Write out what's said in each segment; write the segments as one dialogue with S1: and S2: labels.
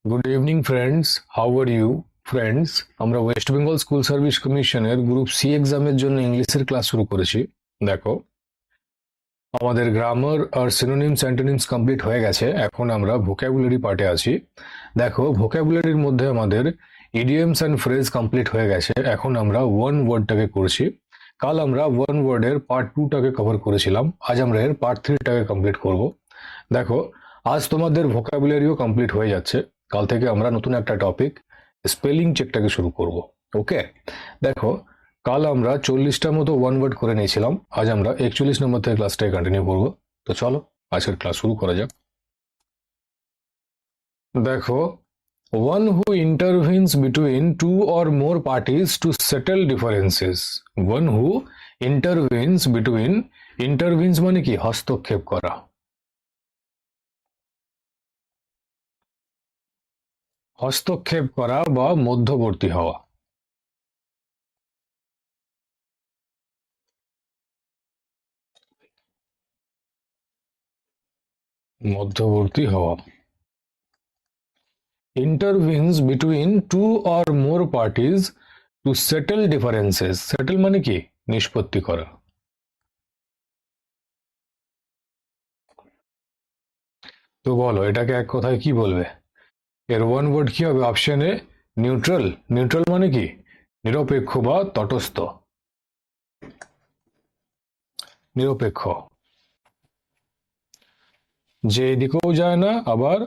S1: Good evening friends, how are you friends? আমরা West Bengal school service কমিশনের group C এক্সামের জন্য ইংলিশের ক্লাস শুরু করেছি। দেখো, আমাদের গ্রামার আর সিনোনিমস অ্যান্টোনিমস কমপ্লিট হয়ে গেছে। এখন আমরা ভোকাবুলারি পার্টে আছি। দেখো, ভোকাবুলারির মধ্যে আমাদের ইডিয়মস অ্যান্ড ফ্রেজ কমপ্লিট হয়ে গেছে। এখন আমরা ওয়ান ওয়ার্ডটাকে করছি। কাল আমরা ওয়ান ওয়ার্ডের পার্ট 2টাকে কভার করেছিলাম। আজ আমরা এর পার্ট 3টাকে কমপ্লিট করব। দেখো, আজ তোমাদের ভোকাবুলারিও কমপ্লিট হয়ে যাচ্ছে। কাল থেকে আমরা নতুন একটা টপিক স্পেলিং চেকটাকে শুরু করব। ওকে, দেখো, কাল আমরা 40টার মতো ওয়ান ওয়ার্ড করে নিয়েছিলাম। আজ আমরা 41 নম্বর থেকে ক্লাসটাকে কন্টিনিউ করব। তো চলো আজকের ক্লাস শুরু করা যাক। দেখো, one who intervenes between two or more parties to settle differences. One who intervenes মানে কি? হস্তক্ষেপ করা। হস্তক্ষেপ করা বা মধ্যবর্তী হওয়া। মধ্যবর্তী হওয়া। intervenes between two or more parties to settle differences. settle মানে কি? নিষ্পত্তি করা। তো বলো, এটাকে এক কথায় কি বলবে? এর ওয়ান ওয়ার্ড কি হবে? Option a neutral. নিউট্রাল মানে কি? নিরপেক্ষ বা তটস্থ। নিরপেক্ষ, যে এদিকেও যায় না আবার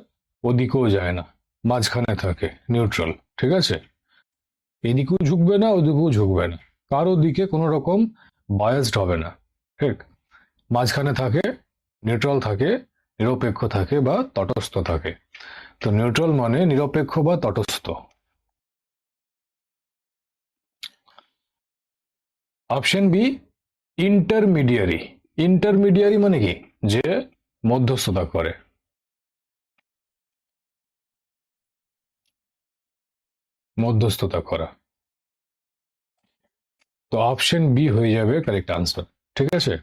S1: ওদিকেও যায় না, মাঝখানে থাকে, নিউট্রাল। ঠিক আছে, এদিকেও ঝুঁকবে না ওদিকেও ঝুঁকবে না, কারো দিকে কোনো রকম বায়াসড হবে না। ঠিক, মাঝখানে থাকে, নিউট্রাল থাকে, নিরপেক্ষ থাকে বা তটস্থ থাকে। তো নিউট্রাল মানে নিরপেক্ষ বা তটস্থ। Option B intermediary. ইন্টারমিডিয়ারি মানে কি? যে মধ্যস্থতা করে। মধ্যস্থতা করা। তো অপশন বি হয়ে যাবে কারেক্ট আনসার। ঠিক আছে,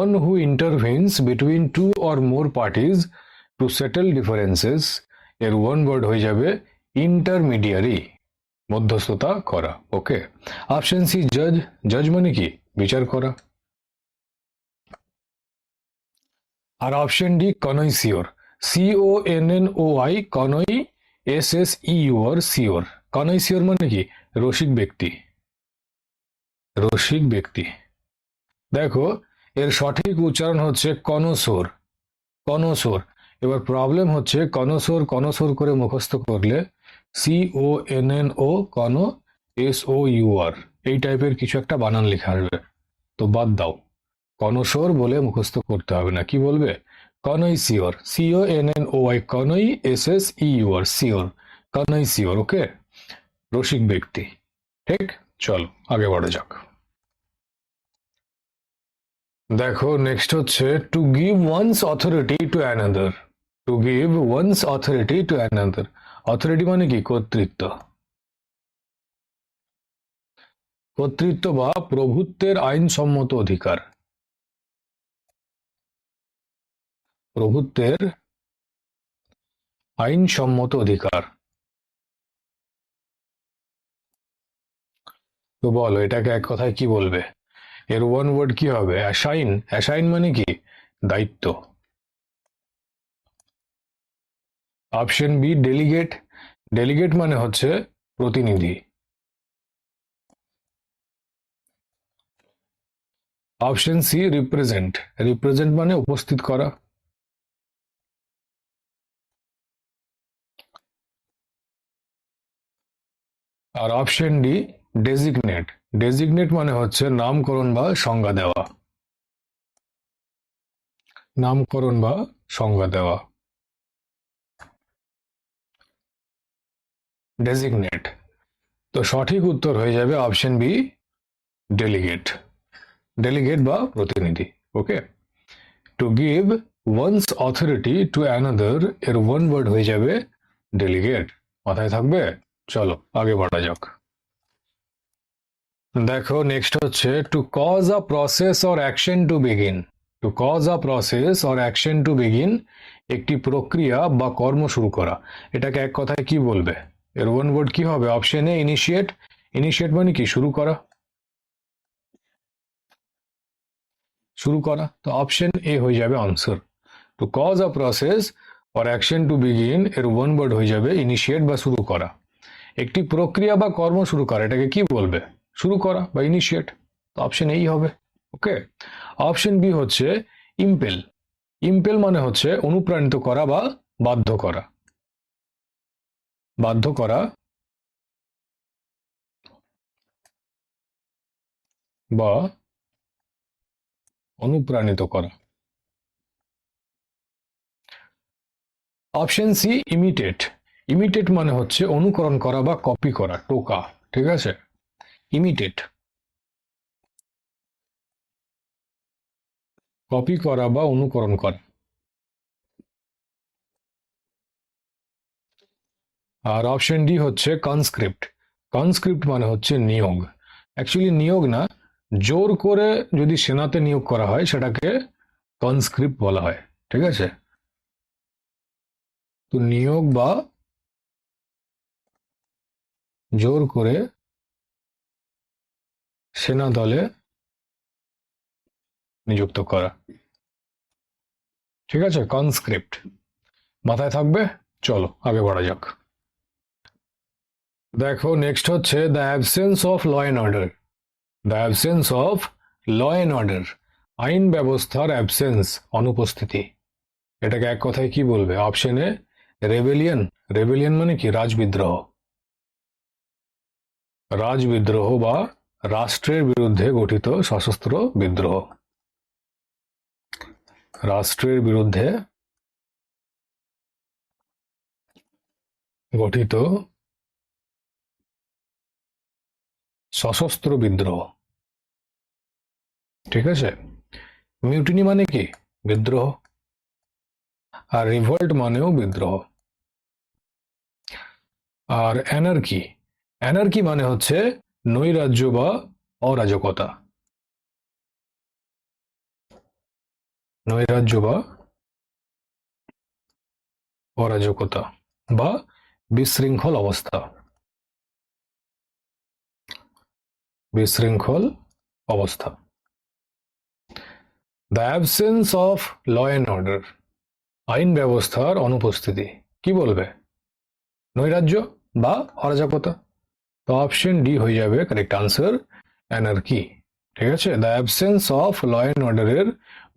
S1: one who intervenes between two or more parties to settle differences এর ওয়ান ওয়ার্ড হয়ে যাবে ইন্টারমিডিয়ারি, মধ্যস্থতা করা। ওকে, অপশন সি জজ। জজ মানে কি? বিচার করা। আর অপশন ডি কনইসিওর। CONNOI, কনই, SSEUR, সিওর। কনইসিওর মানে কি? রসিক ব্যক্তি। রসিক ব্যক্তি। দেখো, এর সঠিক উচ্চারণ হচ্ছে কনসোর। কনসোর। এবার প্রবলেম হচ্ছে কনসোর কনসোর করে মুখস্থ করলে CONNO, কন, SOUR, এই টাইপের কিছু একটা বানান লেখা আসবে। তো বাদ দাও, কনসোর বলে মুখস্থ করতে হবে না। কি বলবে? কনইসিওর। CONNOI, কনই, SSEUR, সিওর। কনইসিওর। ওকে, রসিক ব্যক্তি। ঠিক, চলো আগে বাড়া যাক। দেখো, নেক্সট হচ্ছে to give one's authority to another. To give one's authority to another. Authority মানে কি? কর্তৃত্ব। কর্তৃত্ব বা প্রভুত্বের আইনসম্মত অধিকার। প্রভুত্বের আইনসম্মত অধিকার। তো বলো, এটাকে এক কথায় কি বলবে? এর ওয়ান ওয়ার্ড কি হবে? অ্যাসাইন। অ্যাসাইন মানে কি? দায়িত্ব। Option B delegate. ডেলিগেট মানে হচ্ছে প্রতিনিধি। Option C represent. রিপ্রেজেন্ট মানে উপস্থিত করা। আর অপশন ডি ডেজিগনেট। ডেজিগনেট মানে হচ্ছে নামকরণ বা সংজ্ঞা দেওয়া। নামকরণ বা সংজ্ঞা দেওয়া। ডেজিগনেট। তো সঠিক উত্তর হয়ে যাবে অপশন বি ডেলিগেট। ডেলিগেট বা প্রতিনিধি। Okay, to give one's authority to another এর ওয়ান ওয়ার্ড হয়ে যাবে ডেলিগেট। মাথায় থাকবে? চলো আগে বাড়া যাক। দেখো, নেক্সট হচ্ছে to cause a process or action to begin. To cause a process or action to begin, একটি প্রক্রিয়া বা কর্ম শুরু করা, এটাকে এক কথায় কি বলবে? এর ওয়ান ওয়ার্ড কি হবে? অপশন এ ইনিশিয়েট। ইনিশিয়েট মানে কি? শুরু করা। শুরু করা, তো অপশন এ হয়ে যাবে answer. To cause a process or action to begin, এর ওয়ান ওয়ার্ড হয়ে যাবে ইনিশিয়েট বা শুরু করা। একটি প্রক্রিয়া বা কর্ম শুরু করা, এটাকে কি বলবে? শুরু করা বা ইনিশিয়েট। তো অপশন এই হবে। ওকে, অপশন বি হচ্ছে ইম্পেল। ইম্পেল মানে হচ্ছে অনুপ্রাণিত করা বা বাধ্য করা। বাধ্য করা বা অনুপ্রাণিত করা। Option C imitate. ইমিটেট মানে হচ্ছে অনুকরণ করা বা কপি করা, টোকা। ঠিক আছে, ইমিটেট, কপি করা বা অনুকরণ করা। আর অপশন ডি হচ্ছে কনস্ক্রিপ্ট। কনস্ক্রিপ্ট মানে হচ্ছে নিয়োগ। অ্যাকচুয়ালি নিয়োগ না, জোর করে যদি সেনাতে নিয়োগ করা হয় সেটাকে কনস্ক্রিপ্ট বলা হয়। ঠিক আছে, তো নিয়োগ বা জোর করে সেনা দলে নিযুক্ত করা। ঠিক আছে, কনস্ক্রিপ্ট মাথায় থাকবে। চলো আগে বাড়া যাক। দেখো নেক্সট হচ্ছে the absence of law and order. The absence of law and order, আইন ব্যবস্থার অ্যাবসেন্স, অনুপস্থিতি, এটাকে এক কথায় কি বলবে? অপশন এ রেবেলিয়ন। রেবেলিয়ন মানে কি? রাজবিদ্রোহ। রাজবিদ্রোহ বা রাষ্ট্রের বিরুদ্ধে গঠিত সশস্ত্র বিদ্রোহ। রাষ্ট্রের বিরুদ্ধে গঠিত সশস্ত্র বিদ্রোহ। ঠিক আছে, মিউটিনি মানে কি? বিদ্রোহ। আর রিভল্ট মানেও বিদ্রোহ। আর অ্যানার্কি, অ্যানার্কি মানে হচ্ছে নৈরাজ্য বা অরাজকতা। নৈরাজ্য বা অরাজকতা বা বিশৃঙ্খল অবস্থা। বিশৃঙ্খল অবস্থা। The absence of law and order, আইন ব্যবস্থার অনুপস্থিতি, কি বলবে? নৈরাজ্য বা অরাজকতা। তো অপশন ডি হয়ে যাবে কারেক্ট আনসার, অ্যানার্কি। ঠিক আছে, the absence of law and অর্ডারের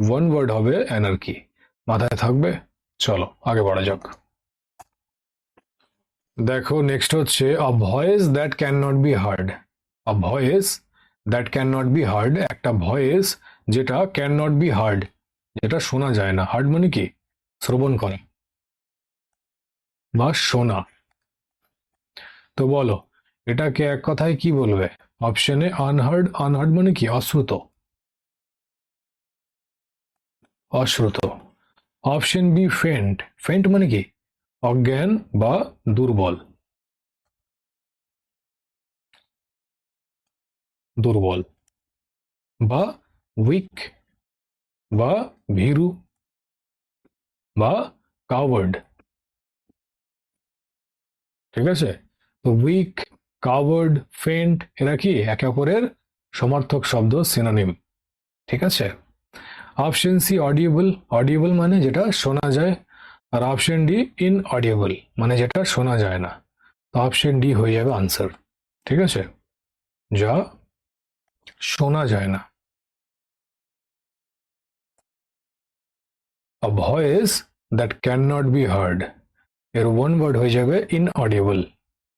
S1: ওয়ান ওয়ার্ড হবে অ্যানার্কি। মাথায় থাকবে। চলো আগে বাড়া যাক। দেখো নেক্সট হচ্ছে a voice that can not be heard. A voice that can not be heard, একটা ভয়েস যেটা ক্যান নট বি হার্ড, যেটা শোনা যায় না। হার্ড মানে কি? শ্রবণ করা বা শোনা। তো বলো এটাকে এক কথায় কি বলবে? অপশনে আনহার্ড। আনহার্ড মানে কি? অশ্রুত। অশ্রুত। Option B ফেন্ট। ফেন্ট মানে কি? অজ্ঞান বা দুর্বল। দুর্বল বা উইক বা ভীরু বা কাওয়ার্ড। ঠিক আছে, তো উইক, কাওয়ার্ড, ফেন্ট এরা কি একে অপরের সমার্থক শব্দ, সিনোনিম। ঠিক আছে, অপশন সি অডিয়েবল। অডিয়েবল মানে যেটা শোনা যায়। আর অপশন ডি ইনঅডিয়েবল মানে যেটা শোনা যায় না। তো অপশন ডি হয়ে যাবে আনসার। ঠিক আছে, যা শোনা যায় না। A voice that can not be heard, এর ওয়ান ওয়ার্ড হয়ে যাবে ইনঅডিয়েবল।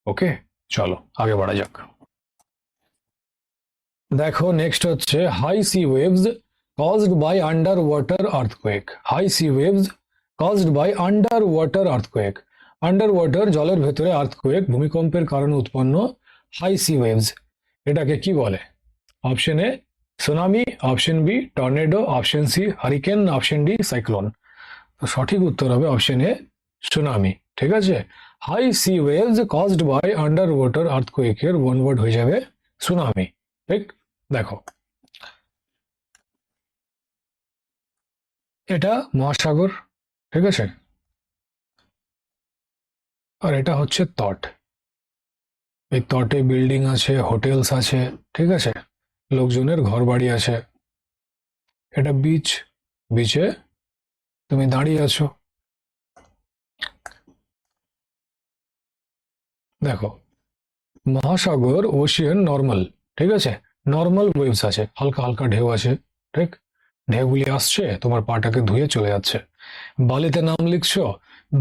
S1: ওকে, চলো আগে বাড়া যাক। দেখো নেক্সট হচ্ছে high sea waves caused by under water earthquake. High sea waves caused by under water earthquake. Underwater, জলের ভেতরে, আর্থকোয়েক ভূমিকম্পের কারণে উৎপন্ন হাই সি ওয়েভস, এটাকে কি বলে? Option A tsunami, option B tornado, option C hurricane, option D cyclone. তো সঠিক উত্তর হবে অপশন এ সুনামি। ঠিক আছে, high sea waves caused by under water আর্থকোয়েকের ওয়ান ওয়ার্ড হয়ে যাবে সুনামি। ঠিক, দেখো এটা মহাসাগর, ঠিক আছে, আর এটা হচ্ছে তট। এই তটে বিল্ডিং আছে, হোটেলস আছে, ঠিক আছে, লোকজনের ঘর বাড়ি আছে। এটা বিচ, বিচে তুমি দাঁড়িয়ে আছো, দেখো মহাসাগর, ওশিয়ান নর্মাল, ঠিক আছে, নর্মাল ওয়েভস আছে, হালকা হালকা ঢেউ আছে, ঠিক, ঢেউগুলি আসছে তোমার পাটাকে ধুয়ে চলে যাচ্ছে। বালিতে নাম লিখছো,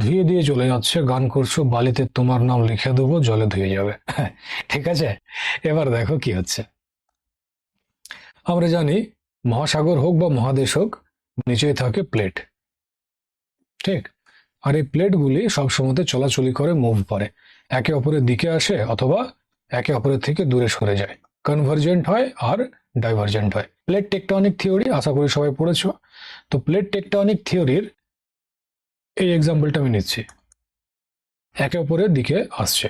S1: ধুয়ে দিয়ে চলে যাচ্ছে, গান করছো, বালিতে তোমার নাম লিখে দেবো, জলে ধুয়ে যাবে। ঠিক আছে, এবার দেখো কি হচ্ছে। আমরা জানি মহাসাগর হোক বা মহাদেশ হোক, নিচেই থাকে প্লেট, ঠিক, আর এই প্লেটগুলি সবসময় চলাচলি করে, মুভ করে, একে অপরের দিকে আসে অথবা একে অপরের থেকে দূরে সরে যায়, কনভার্জেন্ট হয় আর ডাইভার্জেন্ট হয়। প্লেট টেকটনিক থিওরি আশা করি সবাই পড়েছো। তো প্লেট টেকটনিক থিওরির এই এক্সাম্পলটা আমি নিচ্ছি, একে অপরের দিকে আসছে।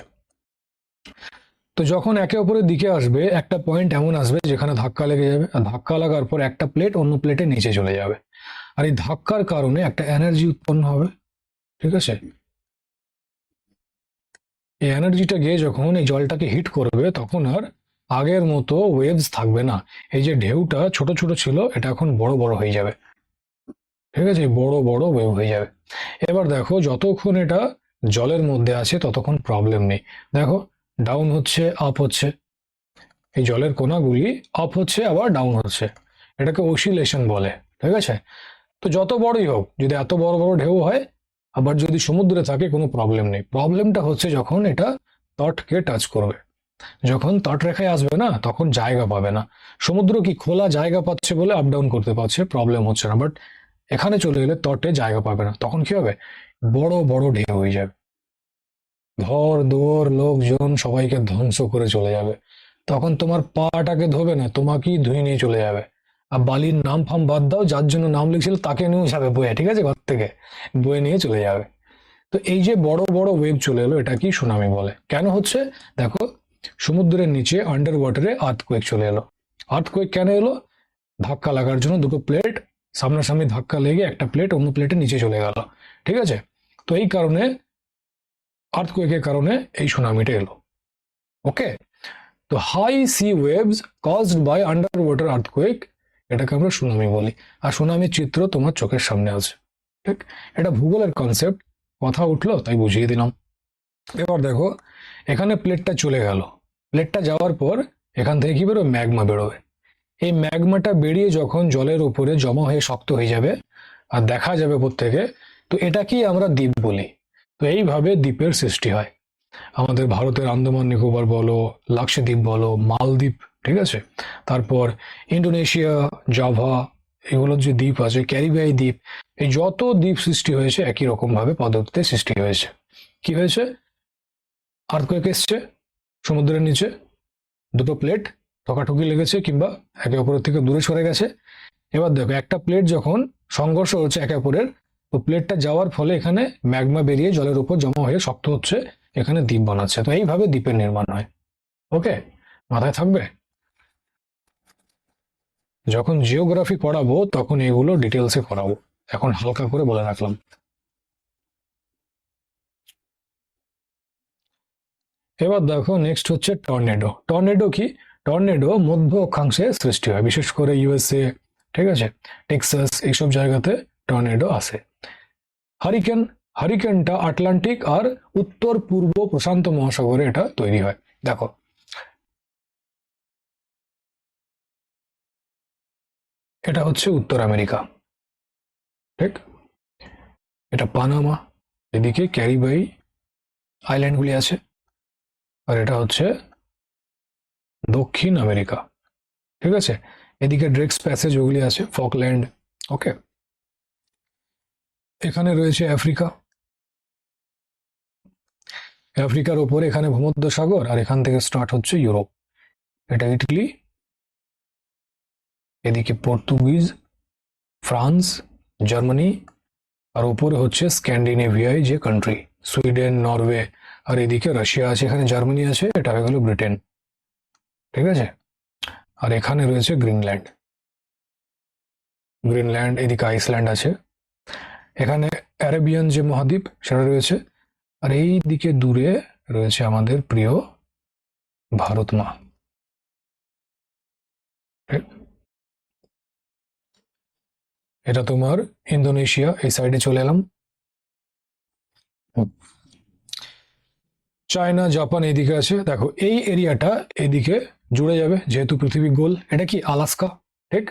S1: তো যখন একে অপরের দিকে আসবে, একটা পয়েন্ট এমন আসবে যেখানে ধাক্কা লেগে যাবে, আর ধাক্কা লাগার পর একটা প্লেট অন্য প্লেটে নিচে চলে যাবে, আর এই ধাক্কার কারণে একটা এনার্জি উৎপন্ন হবে, ঠিক আছে। এই এনার্জিটা গিয়ে যখন এই জলটাকে হিট করবে, তখন আর আগের মতো ওয়েভস থাকবে না। এই যে ঢেউটা ছোট ছোট ছিল, এটা এখন বড় বড় হয়ে যাবে, ঠিক আছে, বড় বড় ওয়েভ হয়ে যাবে। এবার দেখো যতক্ষণ এটা জলের মধ্যে আছে ততক্ষণ প্রবলেম নেই। দেখো ডাউন হচ্ছে, আপ হচ্ছে, এই জলের কণাগুলি আপ হচ্ছে আবার ডাউন হচ্ছে, এটাকে অসিলেশন বলে, ঠিক আছে। তো যত বড়ই হোক, যদি এত বড় বড় ঢেউ হয়, আবার যদি সমুদ্রে থাকে, কোনো প্রবলেম নেই। প্রবলেমটা হচ্ছে যখন এটা তটকে টাচ করবে, যখন তটরেখায় আসবে না, তখন জায়গা পাবে না। সমুদ্র কি খোলা জায়গা পাচ্ছে বলে আপ ডাউন করতে পারছে, প্রবলেম হচ্ছে না। বাট এখানে চলে গেলে তটে জায়গা পাবে না, তখন কি হবে, বড় বড় ঢেউ হয়ে যাবে, ঘর দুয়ার লোকজন সবাইকে ধ্বংস করে চলে যাবে। তখন তোমার পাটাকে ধোবে না, তোমাকেই ধুয়ে নিয়ে চলে যাবে। আর বালির নাম ফাম বাদ দাও, যার জন্য নাম লিখছিল তাকে নিয়েও যাবে বয়ে, ঠিক আছে, ঘর থেকে বয়ে নিয়ে চলে যাবে। তো এই যে বড় বড় ওয়েভ চলে এলো, এটা কি সুনামি বলে। কেন হচ্ছে, দেখো সমুদ্রের নিচে আন্ডার ওয়াটারে আর্থকোয়েক চলে এলো। আর্থকোয়েক কেন এলো, ধাক্কা লাগার জন্য দুটো প্লেট সামনাসামনি ধাক্কা লেগে একটা প্লেট অন্য প্লেটের নিচে চলে গেল, ঠিক আছে। তো এই কারণে, আর্থকোয়েকের কারণে এই সুনামিটা এলো। ওকে, তো high sea waves caused by under water earthquake, এটাকে আমরা সুনামি বলি। আর সুনামির চিত্র তোমার চোখের সামনে আছে, ঠিক, এটা ভূগোলের কনসেপ্ট, কথা উঠলো তাই বুঝিয়ে দিলাম। এবার দেখো এখানে প্লেটটা চলে গেল, প্লেটটা যাওয়ার পর এখান থেকে কি বেরোবে, ম্যাগমা বেরোবে। এই ম্যাগমাটা বেরিয়ে যখন জলের উপরে জমা হয়ে শক্ত হয়ে যাবে আর দেখা যাবে প্রত্যেকে, তো এটাকেই আমরা দ্বীপ বলি। তো এইভাবে দ্বীপের সৃষ্টি হয়। আমাদের ভারতের আন্দামান নিকোবর বলো, লাক্ষাদ্বীপ বলো, মালদ্বীপ, ঠিক আছে, তারপর ইন্দোনেশিয়া, জাভা, এগুলোর যে দ্বীপ আছে, ক্যারিবিয়াই দ্বীপ, এই যত দ্বীপ সৃষ্টি হয়েছে একই রকম ভাবে পদ্ধতিতে সৃষ্টি হয়েছে। কি হয়েছে, আর্থকোয়েক এসছে, সমুদ্রের নিচে দুটো প্লেট ঠকাঠকি লেগেছে কিংবা একে অপরের থেকে দূরে সরে গেছে। এবার দেখো একটা প্লেট যখন সংঘর্ষ হচ্ছে একে অপরের, তো প্লেটটা যাওয়ার ফলে এখানে ম্যাগমা বেরিয়ে জলের উপর জমা হয়ে শক্ত হচ্ছে, এখানে দ্বীপ বানাচ্ছে। তো এইভাবে দ্বীপের নির্মাণ হয়। ওকে, মাথায় থাকবে। যখন জিওগ্রাফি পড়াবো তখন এগুলো ডিটেলসে পড়াবো, এখন হালকা করে বলে রাখলাম। এবার দেখো নেক্সট হচ্ছে টর্নেডো। টর্নেডো কি, টর্নেডো মধ্য অক্ষাংশে সৃষ্টি হয়, বিশেষ করে ইউএসএ, ঠিক আছে, টেক্সাস, এইসব জায়গাতে টর্নেডো আসে। হারিকেন, হারিকেনটা আটলান্টিক আর উত্তর পূর্ব প্রশান্ত মহাসাগরে এটা তৈরি হয়। দেখো এটা হচ্ছে উত্তর আমেরিকা, ঠিক, এটা পানামা, এদিকে ক্যারিবাই আইল্যান্ডগুলি আছে, আর এটা হচ্ছে দক্ষিণ আমেরিকা, ঠিক আছে, এদিকে ড্রেক্স প্যাসেজ ওগুলি আছে, ফকল্যান্ড। ওকে, এখানে রয়েছে আফ্রিকা, আফ্রিকার ওপরে এখানে ভূমধ্যসাগর, আর এখান থেকে স্টার্ট হচ্ছে ইউরোপ, এটা ইটালি, এদিকে পর্তুগিজ, ফ্রান্স, জার্মানি, আর ওপরে হচ্ছে স্ক্যান্ডিনেভিয়ায় যে কান্ট্রি, সুইডেন, নরওয়ে, আর এদিকে রাশিয়া আছে, এখানে জার্মানি আছে, এটা হয়ে গেল ব্রিটেন, ঠিক আছে। আর এখানে রয়েছে গ্রিনল্যান্ড, গ্রিনল্যান্ড, এদিকে আইসল্যান্ড আছে, এখানে অ্যারাবিয়ান যে মহাদ্বীপ সেটা রয়েছে, আর এই দিকে দূরে রয়েছে আমাদের প্রিয় ভারত মা। ঠিক? এটা তোমার ইন্দোনেশিয়া, এই সাইডে চলে এলাম। চায়না, জাপান এইদিকে আছে। দেখো এই এরিয়াটা এদিকে জুড়ে যাবে, যেহেতু পৃথিবী গোল। এটা কি আলাস্কা, ঠিক?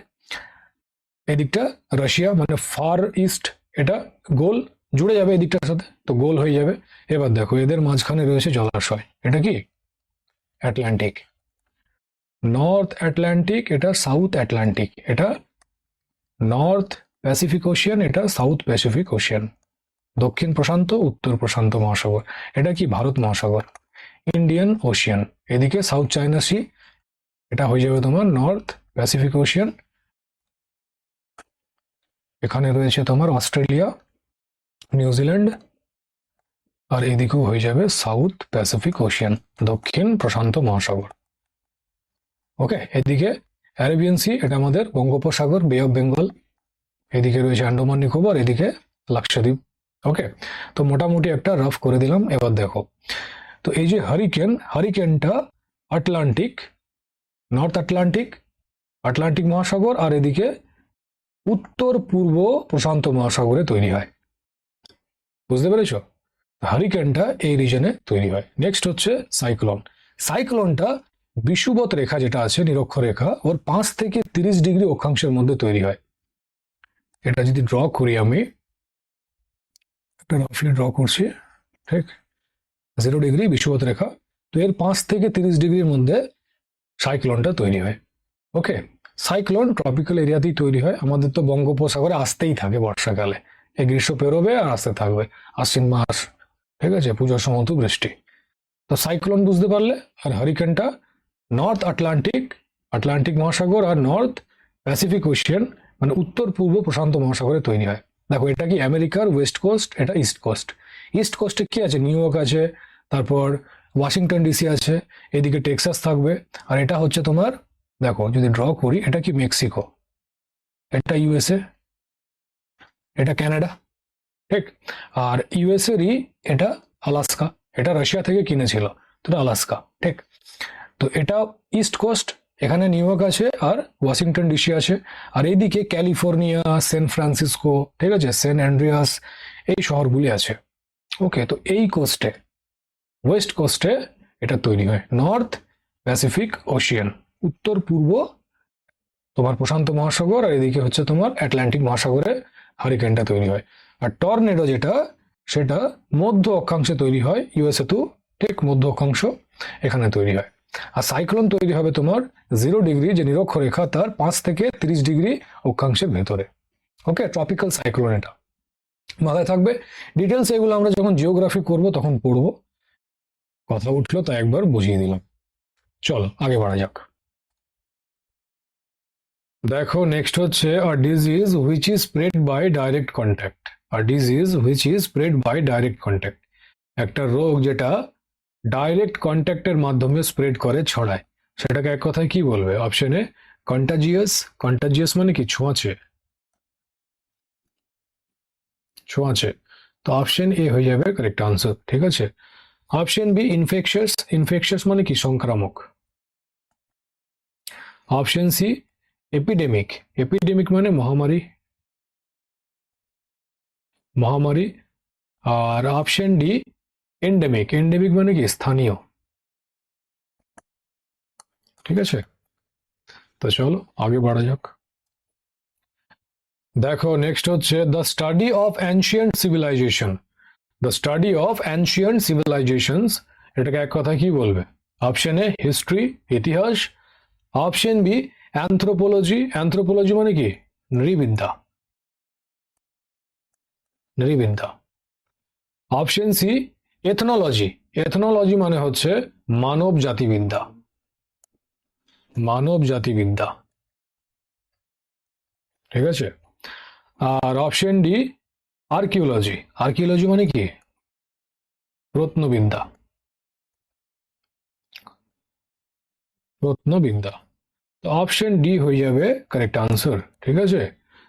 S1: এদিকটা রাশিয়া, মানে ফার ইস্ট, এটা গোল জুড়ে যাবে এদিকটার সাথে, তো গোল হয়ে যাবে। এবার দেখো এদের মাঝখানে রয়েছে জলাশয়, এটা কি অ্যাটলান্টিক। নর্থ আটলান্টিক, এটা সাউথ আটলান্টিক, এটা নর্থ প্যাসিফিক ওশিয়ান, এটা সাউথ প্যাসিফিক ওশিয়ান। দক্ষিণ প্রশান্ত, উত্তর প্রশান্ত মহাসাগর, এটা কি ভারত মহাসাগর। ইন্ডিয়ান ওশিয়ান, এদিকে সাউথ চায়না সি, এটা হয়ে যাবে তোমার নর্থ প্যাসিফিক ওশিয়ান। এখানে রয়েছে তোমার অস্ট্রেলিয়া, নিউজিল্যান্ড, আর এদিকেও হয়ে যাবে সাউথ প্যাসিফিক ওশিয়ান, দক্ষিণ প্রশান্ত মহাসাগর। ওকে, এদিকে অ্যারাবিয়ান সি, এটা আমাদের বঙ্গোপসাগর, বে অফ বেঙ্গল। এদিকে রয়েছে আন্ডামান নিকোবর, এদিকে লাক্ষাদ্বীপ। ওকে, তো মোটামুটি একটা রাফ করে দিলাম। এবার দেখো, তো এই যে হারিকেন, হারিকেনটা আটলান্টিক, নর্থ আটলান্টিক, আটলান্টিক মহাসাগর, আর এদিকে উত্তর পূর্ব প্রশান্ত মহাসাগরে তৈরি হয়। বুঝতে পেরেছ? হারিকেনটা এই রিজনে তৈরি হয়। নেক্সট হচ্ছে সাইক্লোন। সাইক্লোনটা বিষুবৎ রেখা যেটা আছে, নিরক্ষরেখা, ওর 5 থেকে 30 ডিগ্রি অক্ষাংশের মধ্যে তৈরি হয়। এটা যদি ড্র করি, আমি একটা রাফলি ড্র করছি, ঠিক? 0 ডিগ্রি বিষুবৎ রেখা, তো এর 5 থেকে 30 ডিগ্রির মধ্যে সাইক্লোনটা তৈরি হয়। ওকে, সাইক্লোন ট্রপিক্যাল এরিয়াতেই তৈরি হয়। আমাদের তো বঙ্গোপসাগরে আসতেই থাকে বর্ষাকালে, এই গ্রীষ্ম পেরোবে আর আসতে থাকবে, আশ্বিন মাস, ঠিক আছে, পুজোর সময় তো বৃষ্টি। তো সাইক্লোন বুঝতে পারলে। আর হারিকেনটা নর্থ আটলান্টিক, আটলান্টিক মহাসাগর, আর নর্থ প্যাসিফিক ওশিয়ান, মানে উত্তর পূর্ব প্রশান্ত মহাসাগরে তৈরি হয়। দেখো এটা কি আমেরিকার ওয়েস্ট কোস্ট, এটা ইস্ট কোস্ট। ইস্ট কোস্টে কি আছে, নিউ ইয়র্ক আছে, তারপর ওয়াশিংটন ডিসি আছে, এদিকে টেক্সাস থাকবে। আর এটা হচ্ছে তোমার, দেখো যদি ড্র করি, এটা কি মেক্সিকো, এটা ইউএসএ, এটা কানাডা, ঠিক? আর ইউএসএরই এটা আলাস্কা, এটা রাশিয়া থেকে কিনেছিল, তো এটা আলাস্কা, ঠিক? তো এটা ইস্ট কোস্ট, এখানে নিউ ইয়র্ক আছে আর ওয়াশিংটন ডিসি আছে। আর এইদিকে ক্যালিফোর্নিয়া, সান ফ্রান্সিসকো, ঠিক আছে, সেন্ট অ্যান্ড্রিয়াস, এই শহরগুলি আছে। ওকে, তো এই কোস্টে, ওয়েস্ট কোস্টে এটা তৈরি হয়, নর্থ প্যাসিফিক ওশিয়ান, উত্তর পূর্ব তোমার প্রশান্ত মহাসাগর, আর এদিকে হচ্ছে তোমার আটলান্টিক মহাসাগরে হারিকেনটা তৈরি হয়। আর টর্নেডো যেটা, সেটা মধ্য অক্ষাংশে তৈরি হয়, ইউএসএ টু, ঠিক মধ্য অক্ষাংশ, এখানে তৈরি হয়। আর সাইক্লোন তৈরি হবে তোমার 0 ডিগ্রি যে নিরক্ষরেখা, তার 5 থেকে 30 ডিগ্রি অক্ষাংশের ভেতরে। ওকে, ট্রপিক্যাল সাইক্লোন, এটা মাথায় থাকবে। ডিটেলস এগুলো আমরা যখন জিওগ্রাফি করব তখন পড়বো। কথা উঠলো তাই একবার বুঝিয়ে দিলাম। চলো আগে বাড়া যাক। দেখো নেক্সট হচ্ছে a disease which is spread by direct contact. A disease which is spread by direct contact, একটা রোগ যেটা ডাইরেক্ট কন্ট্যাক্টের মাধ্যমে স্প্রেড করে, ছড়ায়, সেটাকে এক কথায় কি বলবে? অপশন এ কন্টাজিয়াস, কন্টাজিয়াস মানে কি ছোঁয়াচে, ছোঁয়াচে, তো অপশন এ হয়ে যাবে কারেক্ট আনসার, ঠিক আছে। অপশন বি ইনফেকশাস, ইনফেকশাস মানে কি সংক্রামক। অপশন সি এপিডেমিক, এপিডেমিক মানে মহামারী, মহামারী। আর অপশন ডি এন্ডেমিক, এন্ডেমিক মানে কি স্থানীয়, ঠিক আছে। তো চলো আগে বাড়া যাক। দেখো নেক্সট হচ্ছে the study of ancient civilisation. The study of ancient civilisations, এটাকে এক কথা কি বলবে? অপশন এ হিস্ট্রি, ইতিহাস। অপশন বি অ্যানথ্রোপোলজি, অ্যানথ্রোপোলজি মানে কি নৃবিদ্যা, নৃবিদ্যা। অপশন সি এথনোলজি, এথনোলজি মানে হচ্ছে মানব জাতিবিদ্যা, মানব জাতিবিদ্যা, ঠিক আছে। আর অপশন ডি আর্কিওলজি, আর্কিওলজি মানে কি প্রত্নবিদ্যা, প্রত্নবিদ্যা। তো অপশন ডি হয়ে যাবে কারেক্ট আনসার, ঠিক আছে।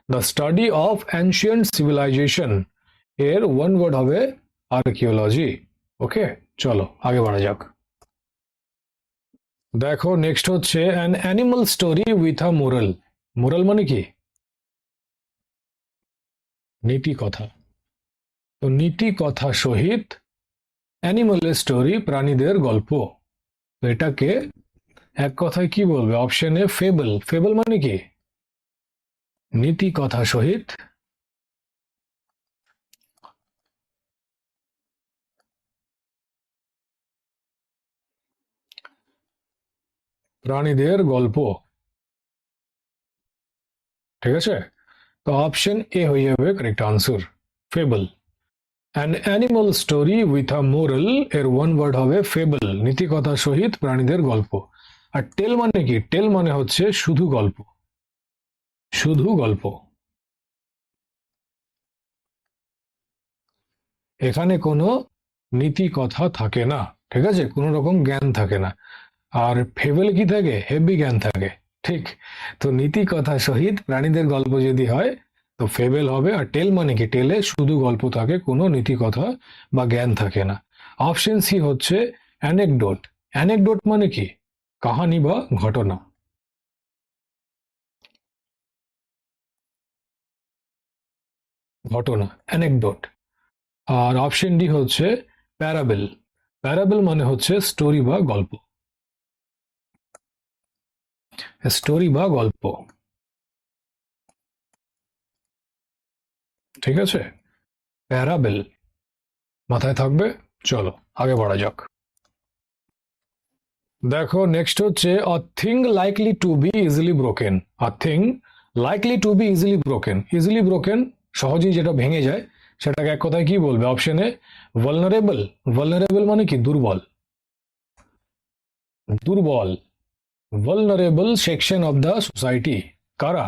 S1: The study of ancient civilisation এর ওয়ান ওয়ার্ড হবে আর্কিওলজি। ওকে, চলো আগে বাড়া যাক। দেখো নেক্সট হচ্ছে an animal story with a moral. Moral মানে কি? নীতি কথা। তো নীতি কথা সহিত অ্যানিমালের স্টোরি, প্রাণীদের গল্প। তো এটাকে এক কথায় কি বলবে? অপশন এ ফেবল। ফেবল মানে কি? নীতি কথা সহিত প্রাণীদের গল্প। ঠিক আছে, তো অপশন এ হয়ে যাবে correct answer, fable. An animal story with a moral এর ওয়ান ওয়ার্ড হবে ফেবল, নীতি কথা সহিত প্রাণীদের গল্প। আর টেল মানে কি? টেল মানে হচ্ছে শুধু গল্প, শুধু গল্প। এখানে কোনো নীতি কথা থাকে না, ঠিক আছে, কোনো রকম জ্ঞান থাকে না। আর ফেবল কি থাকে? হেভি জ্ঞান থাকে। ঠিক, তো নীতি কথা সহিত প্রাণীদের গল্প যদি হয় তো ফেবেল হবে। আর টেল মানে কি? টেলে শুধু গল্প থাকে, কোনো নীতি কথা বা জ্ঞান থাকে না। অপশন সি হচ্ছে অ্যানেকডোট। অ্যানেকডোট মানে কি? কাহানি বা ঘটনা। ঘটনা, অ্যানেকডোট। আর অপশন ডি হচ্ছে প্যারাবেল। প্যারাবেল মানে হচ্ছে স্টোরি বা গল্প, স্টোরি বা গল্প। ঠিক আছে, প্যারাবেল মাথায় থাকবে। চলো আগে বাড়া যাক। দেখো নেক্সট হচ্ছে a thing likely to B easily broken. A thing likely to B easily broken. Easily broken, সহজেই যেটা ভেঙে যায়, সেটাকে এক কথায় কি বলবে? অপশনে ভালনারেবল। ভালনারেবল মানে কি? দুর্বল, দুর্বল। Vulnerable section of the society কারা?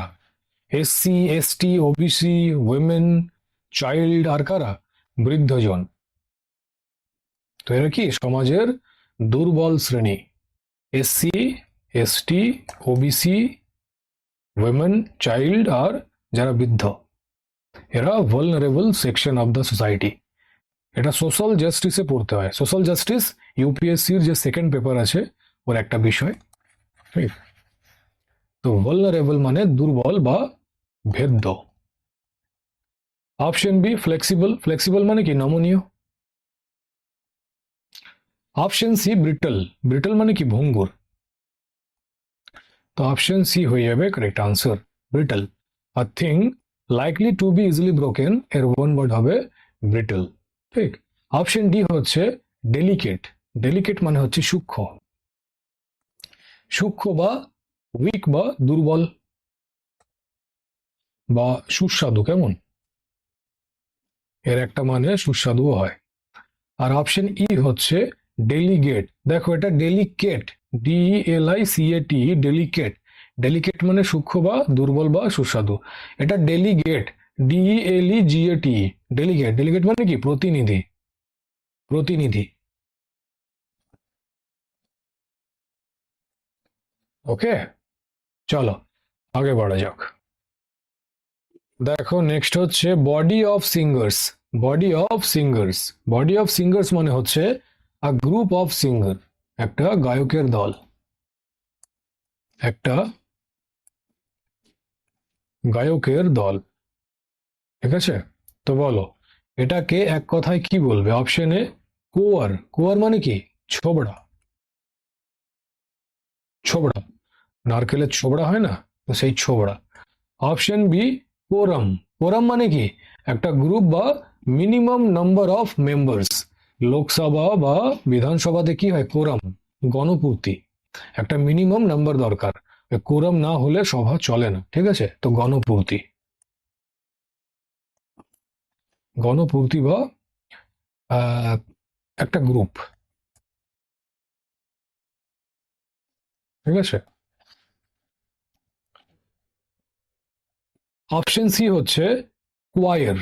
S1: SC, ST, OBC, women, child, আর কারা? বৃদ্ধজন। তো এরা কি সমাজের দুর্বল শ্রেণী। SC, ST, OBC, women, child আর যারা বৃদ্ধ, এরা vulnerable section of the society. এটা সোশ্যাল জাস্টিসে পড়তে হয়। সোশ্যাল জাস্টিস ইউপিএসসির যে সেকেন্ড পেপার আছে ওর একটা বিষয়। ঠিক, তো ভালনারেবল মানে দুর্বল বা ভেদ্য। Option B flexible. ফ্লেক্সিবল মানে কি? নমনীয়। Option C brittle. ব্রিটল মানে কি? ভঙ্গুর। তো অপশন সি হয়ে যাবে correct answer, brittle. A thing likely to B easily broken এর ওয়ান ওয়ার্ড হবে ব্রিটল। ঠিক, অপশন ডি হচ্ছে ডেলিকেট। ডেলিকেট মানে হচ্ছে সূক্ষ্ম, সূক্ষ্ম বা উইক বা দুর্বল বা সুস্বাদু। কেমন? এর একটা মানে সুস্বাদুও হয়। আর অপশন ই হচ্ছে ডেলিগেট। দেখো এটা ডেলিকেট, DELICAT, ডেলিকেট। ডেলিকেট মানে সূক্ষ্ম বা দুর্বল বা সুস্বাদু। এটা ডেলিগেট, DELEGAT। ডেলিগেট, ডেলিগেট মানে কি? প্রতিনিধি, প্রতিনিধি। ওকে, চলো আগে বাড়া যাক। দেখো নেক্সট হচ্ছে body of singers. Body of singers. Body of singers মানে হচ্ছে আ গ্রুপ অফ সিঙ্গার, একটা গায়কের দল, একটা গায়কের দল। ঠিক আছে, তো বলো এটাকে এক কথায় কি বলবে? অপশন এ কোয়ার। কোয়ার মানে কি? ছোবড়া, ছোবড়া। নারকেলের ছোবড়া হয় না, তো সেই ছোবড়া। Option B quorum. কোরাম মানে কি? একটা গ্রুপ বা minimum number of members. Lok Sabha বা বিধানসভাতে কি হয়? কোরাম, গণপূর্তি। একটা মিনিমাম নাম্বার দরকার, কোরাম না হলে সভা চলে না। ঠিক আছে, তো গণপূর্তি, গণপূর্তি বা আহ, একটা গ্রুপ। ঠিক আছে, অপশন সি হচ্ছে কোয়ার।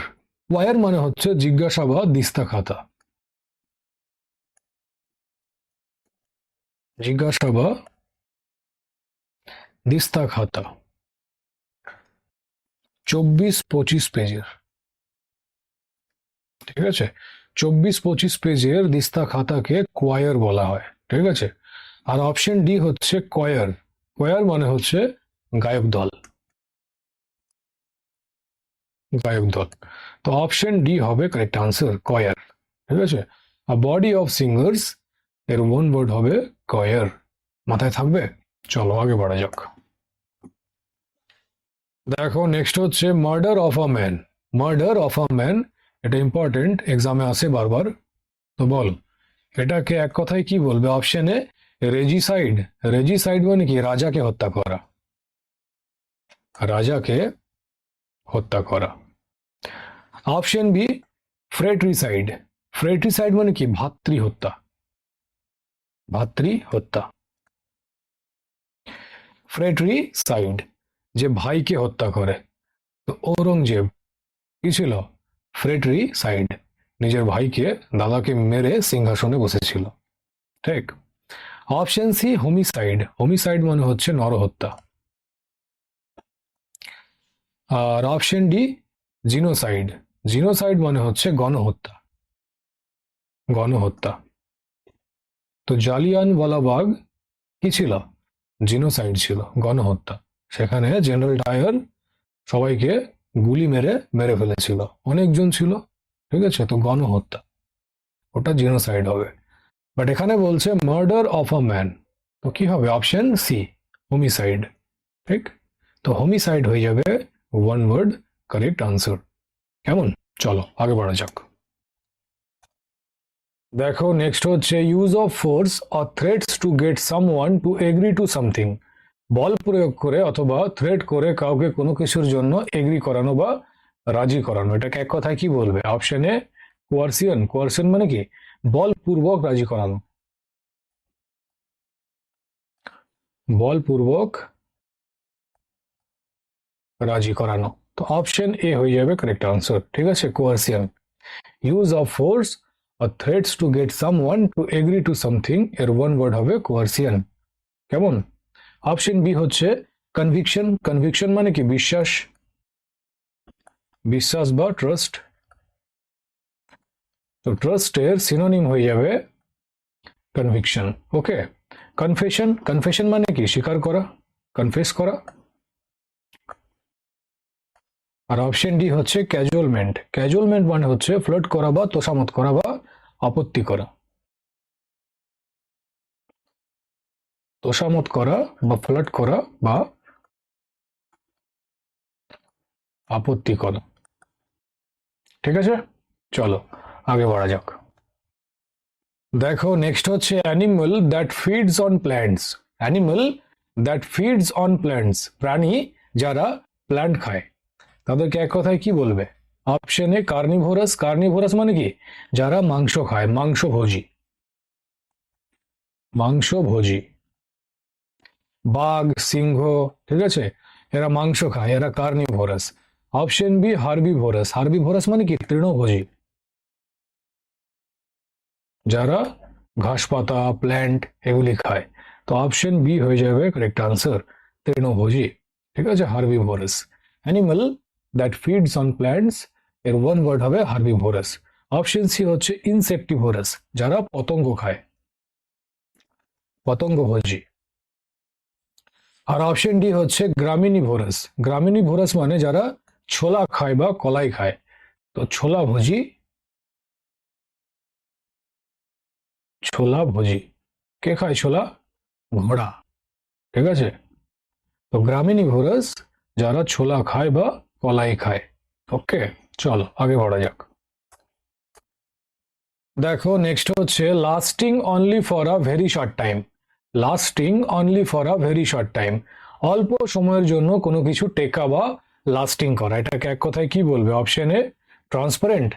S1: কোয়ার মানে হচ্ছে জিজ্ঞাসা বা দিস্তা খাতা, জিজ্ঞাসা বা দিস্তা খাতা। 24-25 পেজের, ঠিক আছে? 24-25 পেজের দিস্তা খাতাকে কোয়ার বলা হয়, ঠিক আছে? আর অপশন ডি হচ্ছে কয়ার। কয়ার মানে হচ্ছে গায়ক দল, গায়ক দল। তো অপশন ডি হবে কারেক্ট আনসার, কয়ার, ঠিক আছে? আর বডি অফ সিঙ্গার্স এর ওয়ান ওয়ার্ড হবে কয়ার। মাথায় থাকবে? চলো আগে বাড়া যাক। দেখো নেক্সট হচ্ছে murder of a man. Murder of a man, এটা ইম্পর্টেন্ট, এক্সামে আসে বারবার। তো বল এটাকে এক কথায় কি বলবে? অপশনে রেজিসাইড। রেজিসাইড মানে কি? রাজাকে হত্যা করা, রাজাকে হত্যা করা। Option B ফ্রেট্রিসাইড। ফ্রেট্রিসাইড মানে কি? ভাতৃ হত্যা, ভাতৃ হত্যা। ফ্রেট্রিসাইড যে ভাইকে হত্যা করে, তো ঔরঙ্গজেব কি ছিল? ফ্রেট্রিসাইড, নিজের ভাইকে, দাদাকে মেরে সিংহাসনে বসেছিল, ঠিক? Option C homicide. হোমিসাইড মানে হচ্ছে নরহত্যা। আর অপশন ডি জিনোসাইড। জিনোসাইড মানে হচ্ছে গণহত্যা, গণহত্যা। তো জালিয়ানওয়ালাবাগ কি ছিল? জিনোসাইড ছিল, গণহত্যা। সেখানে জেনারেল ডায়ার সবাইকে গুলি মেরে মেরে ফেলেছিল, অনেকজন ছিল, ঠিক আছে? তো গণহত্যা, ওটা জিনোসাইড হবে। বাট এখানে বলছে মার্ডার অফ আ ম্যান, তো কি হবে? অপশন সি হোমিসাইড, ঠিক? তো হোমিসাইড হয়ে যাবে ওয়ান ওয়ার্ড কারেক্ট আনসার। কেমন? চলো আগে বাড়া যাক। দেখো নেক্সট হচ্ছে use of force or threats to get someone to agree to something. বল প্রয়োগ করে অথবা থ্রেট করে কাউকে কোনো কিছুর জন্য এগ্রি করানো বা রাজি করানো, এটাকে এক কথায় কি বলবে? অপশন এ কোয়ারসিয়ন। কোয়ারসিয়ন মানে কি? বলপূর্বক রাজি করানো, বলপূর্বক রাজি করানো। তো অপশন এ হয়ে যাবে কারেক্ট আনসার, ঠিক আছে? Coercion. Use of force or threats to get someone to agree to something এর ওয়ান ওয়ার্ড হবে কোয়ারসিয়ন। কেমন? অপশন বি হচ্ছে কনভিকশন। কনভিকশন মানে কি? বিশ্বাস, বিশ্বাস বা ট্রাস্ট। তো ট্রাস্টের সিনোনিম হয়ে যাবে কনভিকশন, ওকে? কনফেশন। কনফেশন মানে কি? স্বীকার করা, কনফেস করা। আর অপশন ডি হচ্ছে ক্যাজুয়ালমেন্ট। ক্যাজুয়ালমেন্ট মানে হচ্ছে ফ্লার্ট করা বা তোষামত করা বা আপত্তি করা, তোষামত করা বা ফ্লার্ট করা বা আপত্তি করা, ঠিক আছে? চলো আগে বাড়া যাক। দেখো নেক্সট হচ্ছে animal that feeds on plants. Animal that feeds on plants, প্রাণী যারা প্ল্যান্ট খায়, তাদেরকে এক কথায় কি বলবে? অপশন এ কার্নিভোরাস। কার্নিভোরাস মানে কি? যারা মাংস খায়, মাংসভোজী, মাংসভোজী। বাঘ, সিংহ, ঠিক আছে? এরা মাংস খায়, এরা carnivorous. Option B herbivorous. Herbivorous মানে কি? তৃণভোজী, যারা ঘাস পাতা, প্ল্যান্ট এগুলি খায়। তো অপশন বি হয়ে যাবে কারেক্ট আনসার, তৃণভোজী, ঠিক আছে? Herbivorous. Animal that feeds on plants এর ওয়ান ওয়ার্ড হবে হার্বিভোরাস। অপশন সি হচ্ছে ইনসেক্টিভোরাস, যারা পতঙ্গ খায়, পতঙ্গভোজী। আর অপশন ডি হচ্ছে গ্রামিনিভোরাস। গ্রামিনিভোরাস মানে যারা ছোলা খায় বা কলাই খায়, তো ছোলাভোজী, ছোলাভোজী। কে খায় ছোলা? ঘোড়া, ঠিক আছে? তো গ্রামিনিভোরাস যারা ছোলা খায় বা কলাই খায়, ওকে? চলো আগে বাড়া যাক। দেখো নেক্সট হচ্ছে lasting only for a very short time. Lasting only for a very short time, অল্প সময়ের জন্য কোনো কিছু টেকা বা লাস্টিং করা, এটাকে এক কথায় কি বলবে? অপশন এ ট্রান্সপারেন্ট।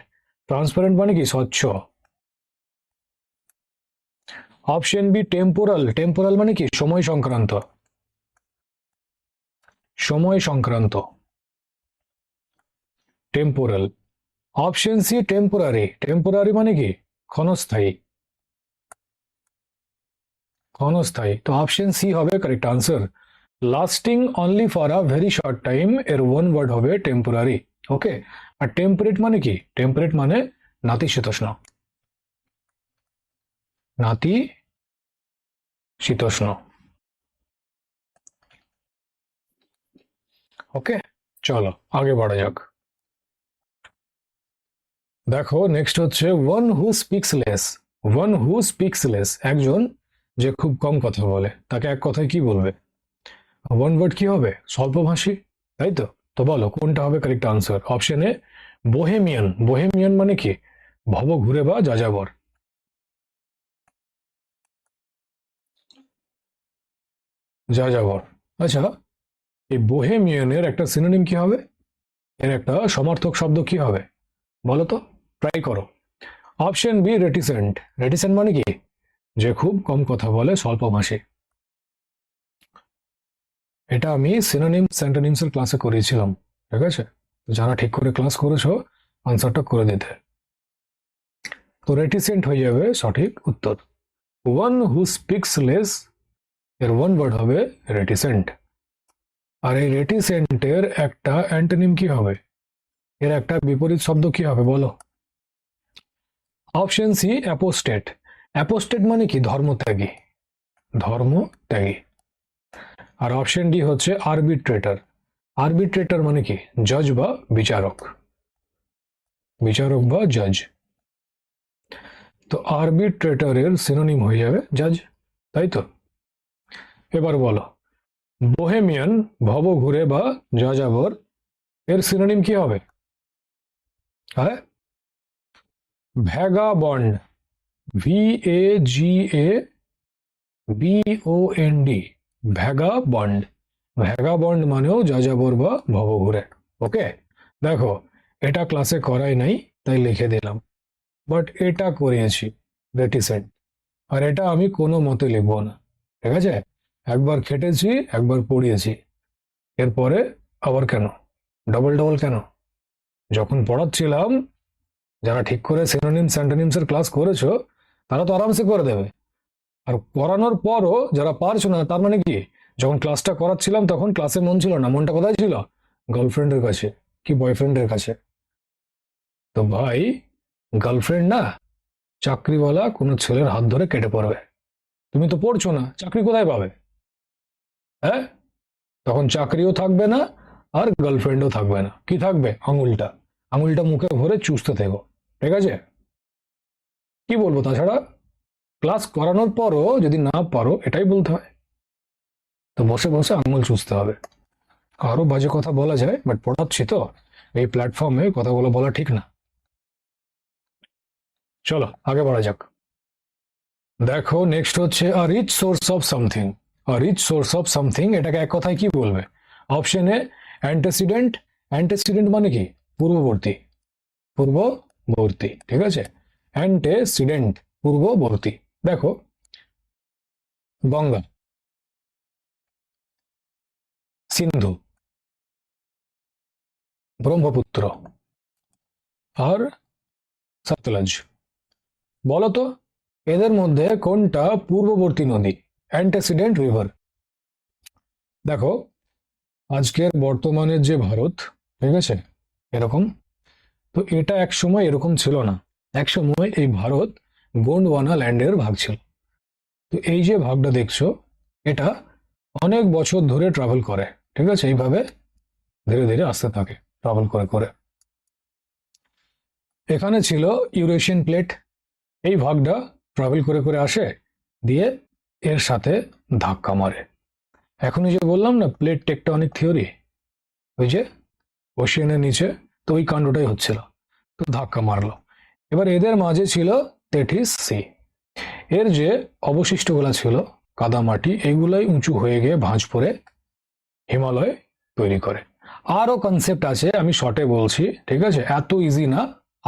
S1: ট্রান্সপারেন্ট মানে কি? স্বচ্ছ। Option B temporal. টেম্পোরাল মানে কি? সময় সংক্রান্ত, সময় সংক্রান্ত, temporal. Option C temporary. Temporary মানে কি? ক্ষণস্থায়ী, ক্ষণস্থায়ী। তো অপশন সি হবে correct answer, lasting only for a very short time এর ওয়ান ওয়ার্ড হবে টেম্পোরারি। ওকে, আর টেম্পারেট মানে কি? টেম্পারেট মানে নাতিশীতোষ্ণ। নাতিশীতোষ্ণ। ওকে, চলো আগে বাড়া যাক। দেখো নেক্সট হচ্ছে one who speaks less. One who speaks less, একজন যে খুব কম কথা বলে, তাকে এক কথায় কি বলবে? ওয়ান ওয়ার্ড কি হবে? স্বল্পভাষী, তাই তো? তো বলো কোনটা হবে correct answer? Option A bohemian. Bohemian মানে কি? ভবঘুরে বা যাযাবর। যাযাবর। আচ্ছা, এই বোহেমিয়ানের একটা সিনোনিম কি হবে? এর একটা সমার্থক শব্দ কি হবে বলো তো? ট্রাই করো। Option B রেটিসেন্ট। রেটিসেন্ট মানে কি? যে খুব কম কথা বলে, স্বল্পভাষী। এটা আমি সিনোনিম সেন্টোনিমস এর ক্লাসে করিয়েছিলাম, ঠিক আছে? যারা ঠিক করে ক্লাস করেছো আনসারটা করে দিতে। তো রেটিসেন্ট হয়ে যাবে সঠিক উত্তর। ওয়ান হু স্পিক্স লেস এর ওয়ান ওয়ার্ড হবে রেটিসেন্ট। আর এই রেটিসেন্টের একটা অ্যান্টোনিম কি হবে? এর একটা বিপরীত শব্দ কি হবে বলো? Option C apostate. অ্যাপোস্টেট মানে কি? ধর্মত্যাগী। ধর্মত্যাগী। আর অপশন ডি হচ্ছে আরবিট্রেটর। আরবিট্রেটর মানে কি? জজ বা বিচারক। বিচারক বা জজ। তো আরবিট্রেটরের সিনোনিম হয়ে যাবে জজ, তাই তো? এবার বলো বোহেমিয়ান, ভবঘুরে বা যাযাবর, এর সিনোনিম কি হবে? হ্যাঁ, ভ্যাগাবন্ড। VAGABOND। ভ্যাগাবন্ড। ভ্যাগাবন্ড মানেও যাযাবর বা ভবঘুরে। ওকে, দেখো এটা ক্লাসে করাই নাই তাই লিখে দিলাম, বাট এটা করিয়েছি রেটিসেন্ট। আর এটা আমি কোনো মতে লিখবো না, ঠিক আছে? একবার খেটেছি, একবার পড়িয়েছি, এরপরে আবার কেন ডবল ডবল কেন? যখন পড়াচ্ছিলাম, যারা ঠিক করে সিনোনিম সেন্টোনিমস এর ক্লাস করেছো তারা তো আরামসে করে দেবে। আর করানোর পরও যারা পারছো না, তার মানে কি? যখন ক্লাসটা করাচ্ছিলাম তখন ক্লাসে মন ছিল না, মনটা কোথায় ছিল? গার্লফ্রেন্ডের কাছে কি বয়ফ্রেন্ডের কাছে। তো ভাই, গার্লফ্রেন্ড না চাকরিওয়ালা কোনো ছেলের হাত ধরে কেটে পড়বে। তুমি তো পড়ছো না, চাকরি কোথায় পাবে? হ্যাঁ, তখন চাকরিও থাকবে না আর গার্লফ্রেন্ডও থাকবে না। কি থাকবে? আঙুলটা। আঙুলটা মুখে ভরে চুষতে থেকো, ঠিক আছে? কি বলবো তাছাড়া? ক্লাস করানোর পরও যদি না পারো, এটাই বলতে হয়। তো বসে বসে আঙুল চুষতে হবে। আরো বাজে কথা বলা যায়, বাট পড়াচ্ছি তো, এই প্ল্যাটফর্মে কথাগুলো বলা ঠিক না। চলো আগে বাড়া যাক। দেখো নেক্সট হচ্ছে a rich source of something. A rich source of something, এটাকে এক কথায় কি বলবে? অপশন এ অ্যান্টেসিডেন্ট। অ্যান্টেসিডেন্ট মানে কি? পূর্ববর্তী। পূর্ববর্তী, ঠিক আছে? অ্যান্টেসিডেন্ট, পূর্ববর্তী। দেখো গঙ্গা, সিন্ধু, ব্রহ্মপুত্র আর সতলজ। বলো তো এদের মধ্যে কোনটা পূর্ববর্তী নদী? অ্যান্টেসিডেন্ট রিভার। দেখো আজকের বর্তমানের যে ভারত, ঠিক আছে, এরকম, তো এটা এক সময় এরকম ছিল না। এক সময় এই ভারত গোন্ডওয়ানা ল্যান্ডের ভাগ ছিল। তো এই যে ভাগটা দেখছো, এটা অনেক বছর ধরে ট্রাভেল করে, ঠিক আছে? এইভাবে ধীরে ধীরে আসতে থাকে ট্রাভেল করে করে। এখানে ছিল ইউরেশিয়ান প্লেট। এই ভাগটা ট্রাভেল করে করে আসে, দিয়ে এর সাথে ধাক্কা মারে। এখনই যে বললাম না প্লেট টেকটনিক থিওরি, ওই যে ওশিয়ানের নিচে, তো ওই কাণ্ডটাই হচ্ছিল। তো ধাক্কা মারলো। এবার এদের মাঝে ছিল তেথিস সি। এর যে অবশিষ্টগুলা ছিল, কাদামাটি, এগুলাই উঁচু হয়ে গিয়ে ভাঁজ পড়ে হিমালয় তৈরি করে। আরো কনসেপ্ট আছে, আমি শর্টে বলছি, ঠিক আছে? এত ইজি না,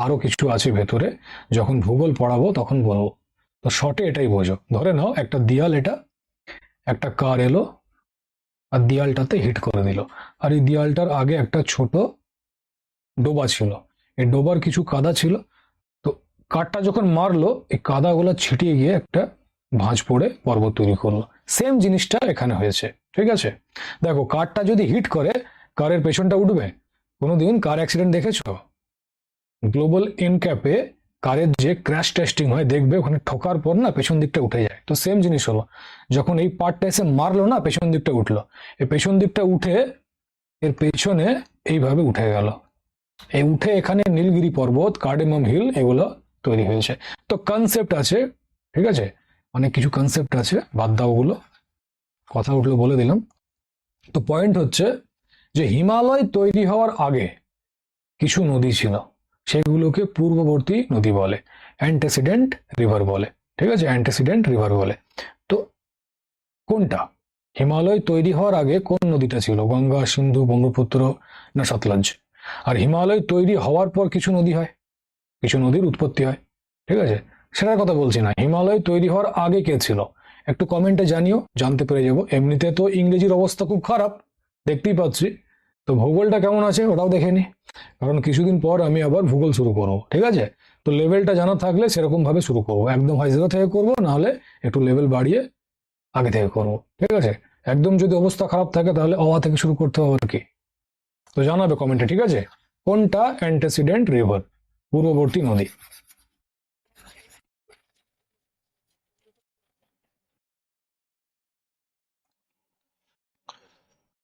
S1: আরো কিছু আছে ভেতরে, যখন ভূগোল পড়াবো তখন বলবো। তো শর্টে এটাই বোঝো। ধরে নাও একটা দেয়াল, এটা একটা কার এলো আর দেয়ালটাতে হিট করে দিল, আর এই দেয়ালটার আগে একটা ছোট ডোবা ছিল, এই ডোবার কিছু কাদা ছিল। তো কারটা যখন মারলো, এই কাদাগুলো ছিটিয়ে গিয়ে একটা ভাঁজ পড়ে পর্বত তৈরি করলো। সেম জিনিসটা এখানে হয়েছে, ঠিক আছে, দেখো কারটা যদি হিট করে কারের পেছনটা উঠবে? কোনোদিন কার অ্যাক্সিডেন্ট দেখেছো? গ্লোবাল এনক্যাপে কারের যে ক্র্যাশ টেস্টিং হয় দেখবে ওখানে ঠোকার পর না পেছন দিকটা উঠে যায়। তো সেম জিনিস হলো, যখন এই পার্টটা এসে মারলো না পেছন দিকটা উঠলো, এই পেছন দিকটা উঠে এর পেছনে এইভাবে উঠে গেল, এই উঠে এখানে নীলগিরি পর্বত, কার্ডেমাম হিল এগুলো তৈরি হয়েছে। তো কনসেপ্ট আছে, ঠিক আছে, অনেক কিছু কনসেপ্ট আছে, বাদ দাও ওগুলো, কথা উঠলো বলে দিলাম। তো পয়েন্ট হচ্ছে যে হিমালয় তৈরি হওয়ার আগে কিছু নদী ছিল, সেগুলোকে পূর্ববর্তী নদী বলে, অ্যান্টেসিডেন্ট রিভার বলে। ঠিক আছে, অ্যান্টেসিডেন্ট রিভার বলে। তো কোনটা হিমালয় তৈরি হওয়ার আগে কোন নদীটা ছিল? গঙ্গা, সিন্ধু, ব্রহ্মপুত্র না সতলজ? আর হিমালয় তৈরি হওয়ার পর কিছু নদী হয়, কিছু নদীর উৎপত্তি হয়। ঠিক আছে, সেটার কথা বলছি না, হিমালয় তৈরি হওয়ার আগে কে ছিল একটু কমেন্টে জানিও, জানতে পেরে যাবো। এমনিতে তো ইংরেজির অবস্থা খুব খারাপ দেখতেই পাচ্ছি, তো ভূগোলটা কেমন আছে ওটাও দেখে নি, কারণ কিছুদিন পর আমি আবার ভূগোল শুরু করবো। ঠিক আছে, তো লেভেলটা জানা থাকলে সেরকম ভাবে শুরু করবো, একদম হাই জিরো থেকে করবো, নাহলে একটু লেভেল বাড়িয়ে আগে থেকে করবো। ঠিক আছে, একদম যদি অবস্থা খারাপ থাকে তাহলে অওয়া থেকে শুরু করতে হবে আর কি। তো জানাবে কমেন্টে, ঠিক আছে, কোনটা অ্যান্টেসিডেন্ট রিভার, পূর্ববর্তী নদী।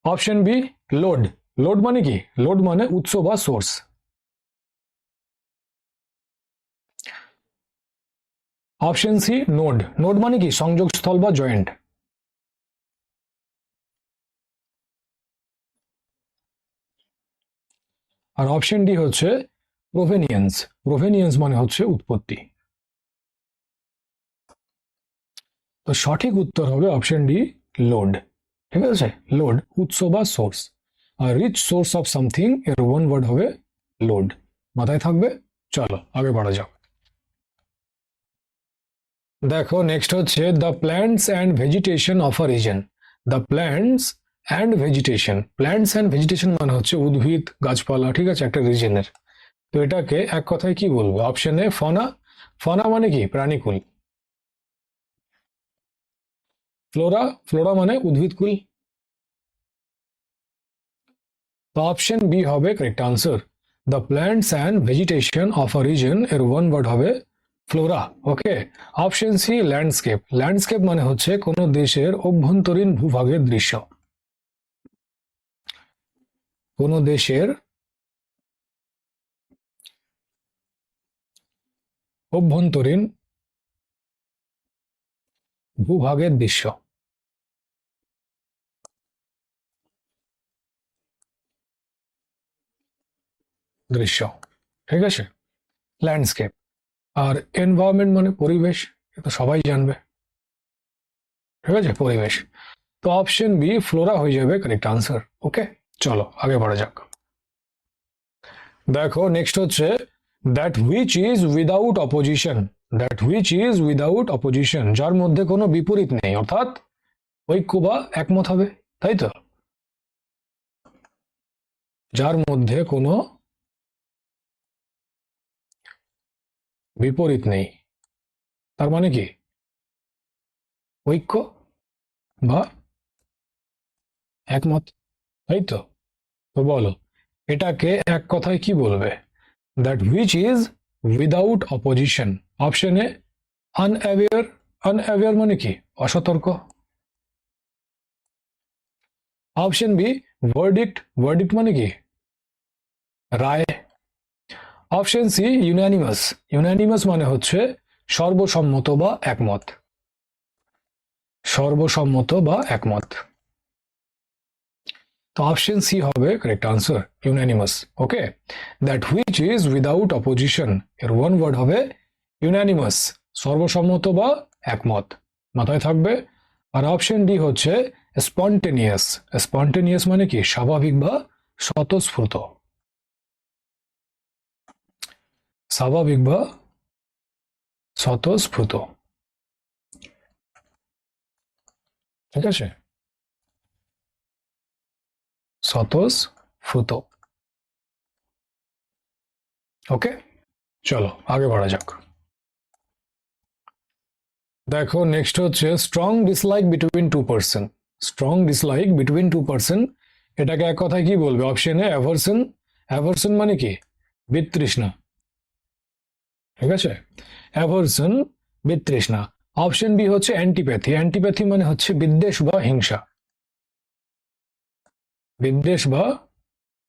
S1: Option B load. লোড মানে কি? লোড মানে উৎস বা source. Option C node. Node মানে কি? সংযোগস্থল বা জয়েন্ট। আর অপশন ডি হচ্ছে প্রোভেনিয়েন্স। প্রোভেনিয়েন্স মানে হচ্ছে উৎপত্তি। তো সঠিক উত্তর হবে অপশন ডি লোড। ঠিক আছে, লোড উৎস বা সোর্স। আর রিচ সোর্স অফ সামথিং এর ওয়ান ওয়ার্ড হবে লোড, মাথায় থাকবে। চলো আগে বাড়া যাক। দেখো নেক্সট হচ্ছে the plants and vegetation of a region. The plants and vegetation, plants and vegetation মানে হচ্ছে উদ্ভিদ গাছপালা, ঠিক আছে, একটা রিজনের। তো এটাকে এক কথায় কি বলবো? Option A ফনা। ফনা মানে কি? প্রাণীকুল। ফ্লোরা, ফ্লোরা মানে উদ্ভিদকুল। তো অপশন বি হবে correct answer. The plants and vegetation of a reason এর ওয়ান ওয়ার্ড হবে ফ্লোরা। ওকে, অপশন সি ল্যান্ডস্কেপ। ল্যান্ডস্কেপ মানে হচ্ছে কোনো দেশের অভ্যন্তরীণ ভূভাগের দৃশ্য। কোনো দেশের অভ্যন্তরীণ ভূভাগের দৃশ্য। দৃশ্য, ঠিক আছে, ল্যান্ডস্কেপ। আর এনভায়রনমেন্ট মানে পরিবেশ, এটা সবাই জানবে। ঠিক আছে, পরিবেশ। তো অপশন বি ফ্লোরা হয়ে যাবে কারেক্ট আনসার। ওকে, চলো আগে বাড়া যাক। দেখো নেক্সট হচ্ছে that which is without opposition. That which is without opposition, যার মধ্যে কোনো বিপরীত নেই, অর্থাৎ ঐক্য বা একমত হবে, তাই তো? যার মধ্যে কোনো বিপরীত নেই, তার মানে কি? ঐক্য বা একমত, তাই তো? তো বলো এটাকে এক কথায় কি বলবে? That which is without opposition. Option A unaware. Unaware মানে কি? অসতর্ক। Option B verdict. ভার্ডিক্ট মানে কি? রায়। Option C unanimous. ইউনানিমাস মানে হচ্ছে সর্বসম্মত বা একমত। সর্বসম্মত বা একমত। তো অপশন সি হবে correct answer, unanimous. Okay, that which is without opposition এর ওয়ান ওয়ার্ড হবে ইউনানিমাস, সর্বসম্মত বা একমত, মাথায় থাকবে। আর অপশন ডি হচ্ছে স্পন্টেনিয়াস। স্পন্টেনিয়াস মানে কি? স্বাভাবিক বা স্বতঃস্ফূর্ত। স্বাভাবিক বা স্বতঃস্ফূর্ত, ঠিক আছে, স্বতঃস্ফূর্ত। ওকে, চলো আগে বাড়া যাক। দেখো নেক্সট হচ্ছে strong dislike between to person. Strong dislike between to person, এটাকে এক কথায় কি বলবে? অপশনে অ্যাভারশন। অ্যাভারশন মানে কি? বিতৃষ্ণা। ঠিক আছে, অ্যাভারশন বিতৃষ্ণা। অপশন বি হচ্ছে অ্যান্টিপ্যাথি। অ্যান্টিপ্যাথি মানে হচ্ছে বিদ্বেষ বা হিংসা। বিদ্বেষ বা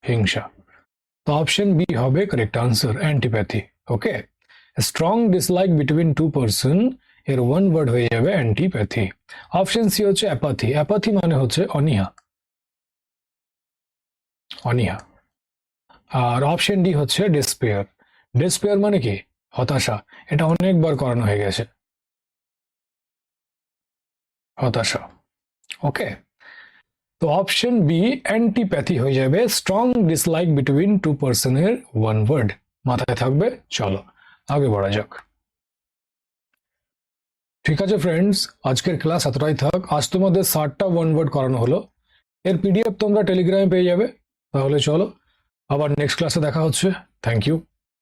S1: হিংসা। তো অপশন বি হবে correct answer, antipathy. Okay, strong dislike between to person এর ওয়ান ওয়ার্ড হয়ে যাবে অ্যান্টিপ্যাথি। অপশন সি হচ্ছে অ্যাপাথি। অ্যাপাথি মানে হচ্ছে অনীহা। অনীহা। আর অপশন ডি হচ্ছে ডেসপেয়ার। ডেসপেয়ার মানে কি? হতাশা। এটা অনেকবার করানো হয়ে গেছে, হতাশা। ওকে, তো অপশন বি অ্যান্টিপ্যাথি হয়ে যাবে স্ট্রং ডিসলাইক বিটুইন টু পার্সনের ওয়ান ওয়ার্ড। মাথায় থাকবে। চলো আগে बढ़ा যাক। ঠিক আছে ফ্রেন্ডস, আজকের ক্লাস এতটাই থাক। আজ তোমাদের 60টা ওয়ান ওয়ার্ড করানো হলো। এর পিডিএফ তোমরা টেলিগ্রামে পেয়ে যাবে। তাহলে চলো, আবার নেক্সট ক্লাসে দেখা হচ্ছে। Thank you.